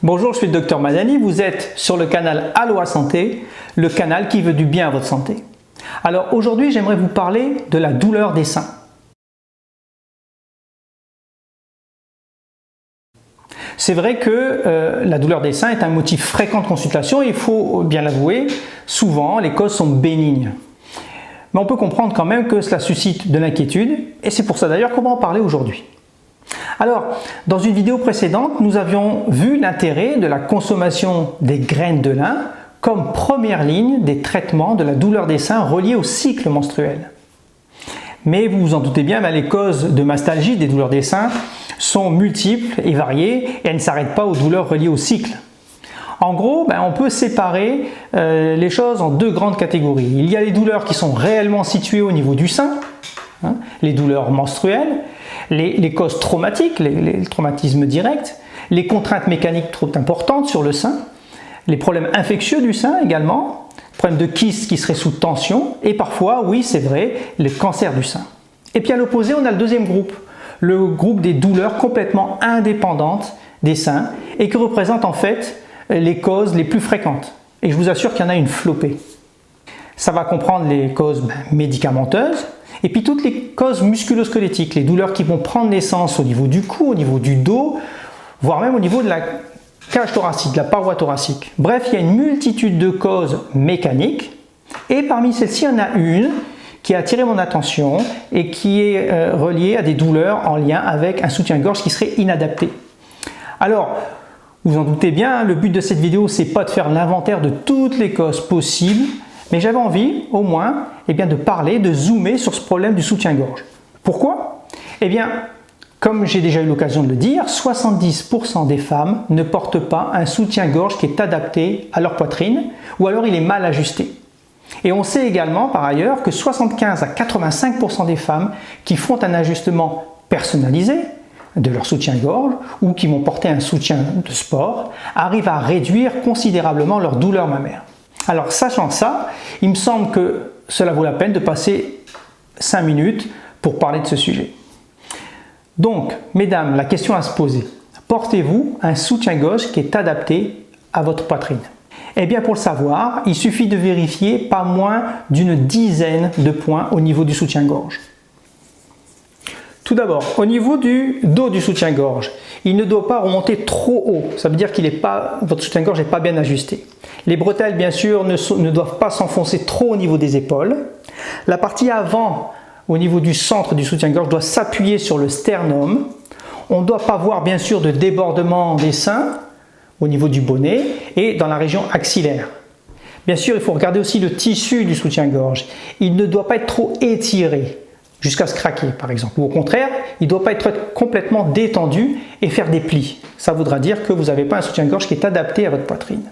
Bonjour, je suis le Docteur Madani, vous êtes sur le canal Aloha Santé, le canal qui veut du bien à votre santé. Alors aujourd'hui, j'aimerais vous parler de la douleur des seins. C'est vrai que la douleur des seins est un motif fréquent de consultation et il faut bien l'avouer, souvent les causes sont bénignes. Mais on peut comprendre quand même que cela suscite de l'inquiétude et c'est pour ça d'ailleurs qu'on va en parler aujourd'hui. Alors, dans une vidéo précédente, nous avions vu l'intérêt de la consommation des graines de lin comme première ligne des traitements de la douleur des seins reliés au cycle menstruel. Mais vous vous en doutez bien, les causes de mastalgie des douleurs des seins sont multiples et variées et elles ne s'arrêtent pas aux douleurs reliées au cycle. En gros, on peut séparer les choses en deux grandes catégories. Il y a les douleurs qui sont réellement situées au niveau du sein, les douleurs menstruelles, les causes traumatiques, les traumatismes directs, les contraintes mécaniques trop importantes sur le sein, les problèmes infectieux du sein également, problèmes de kyste qui seraient sous tension et parfois, oui c'est vrai, le cancer du sein. Et puis à l'opposé, on a le deuxième groupe, le groupe des douleurs complètement indépendantes des seins et qui représentent en fait les causes les plus fréquentes. Et je vous assure qu'il y en a une flopée. Ça va comprendre les causes médicamenteuses, et puis toutes les causes musculo-squelettiques, les douleurs qui vont prendre naissance au niveau du cou, au niveau du dos, voire même au niveau de la cage thoracique, de la paroi thoracique. Bref, il y a une multitude de causes mécaniques et parmi celles-ci, il y en a une qui a attiré mon attention et qui est reliée à des douleurs en lien avec un soutien-gorge qui serait inadapté. Alors, vous en doutez bien, le but de cette vidéo, c'est pas de faire l'inventaire de toutes les causes possibles, mais j'avais envie, au moins, de parler, de zoomer sur ce problème du soutien-gorge. Pourquoi? Comme j'ai déjà eu l'occasion de le dire, 70% des femmes ne portent pas un soutien-gorge qui est adapté à leur poitrine, ou alors il est mal ajusté. Et on sait également, par ailleurs, que 75 à 85% des femmes qui font un ajustement personnalisé de leur soutien-gorge, ou qui vont porter un soutien de sport, arrivent à réduire considérablement leur douleur mammaire. Alors, sachant ça, il me semble que cela vaut la peine de passer 5 minutes pour parler de ce sujet. Donc, mesdames, la question à se poser, portez-vous un soutien-gorge qui est adapté à votre poitrine? Pour le savoir, il suffit de vérifier pas moins d'une dizaine de points au niveau du soutien-gorge. Tout d'abord, au niveau du dos du soutien-gorge, il ne doit pas remonter trop haut. Ça veut dire que votre soutien-gorge n'est pas bien ajusté. Les bretelles, bien sûr, ne doivent pas s'enfoncer trop au niveau des épaules. La partie avant, au niveau du centre du soutien-gorge, doit s'appuyer sur le sternum. On ne doit pas voir, bien sûr, de débordement des seins au niveau du bonnet et dans la région axillaire. Bien sûr, il faut regarder aussi le tissu du soutien-gorge. Il ne doit pas être trop étiré jusqu'à se craquer par exemple, ou au contraire, il ne doit pas être complètement détendu et faire des plis. Ça voudra dire que vous n'avez pas un soutien-gorge qui est adapté à votre poitrine.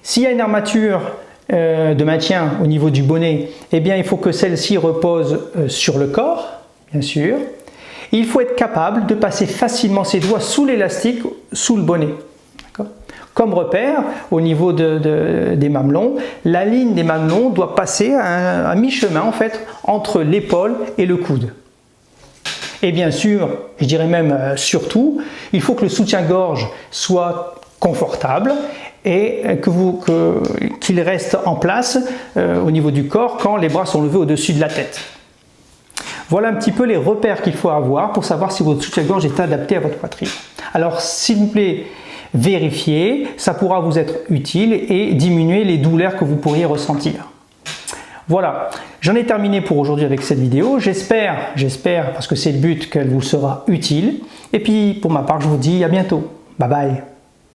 S'il y a une armature de maintien au niveau du bonnet, il faut que celle-ci repose sur le corps, bien sûr. Il faut être capable de passer facilement ses doigts sous l'élastique, sous le bonnet. Comme repère, au niveau des mamelons, la ligne des mamelons doit passer à mi-chemin en fait entre l'épaule et le coude. Et bien sûr, je dirais même surtout, il faut que le soutien-gorge soit confortable et qu'il reste en place au niveau du corps quand les bras sont levés au-dessus de la tête. Voilà un petit peu les repères qu'il faut avoir pour savoir si votre soutien-gorge est adapté à votre poitrine. Alors s'il vous plaît, vérifiez, ça pourra vous être utile et diminuer les douleurs que vous pourriez ressentir. Voilà, j'en ai terminé pour aujourd'hui avec cette vidéo. J'espère, parce que c'est le but, qu'elle vous sera utile. Et puis pour ma part, je vous dis à bientôt. Bye bye.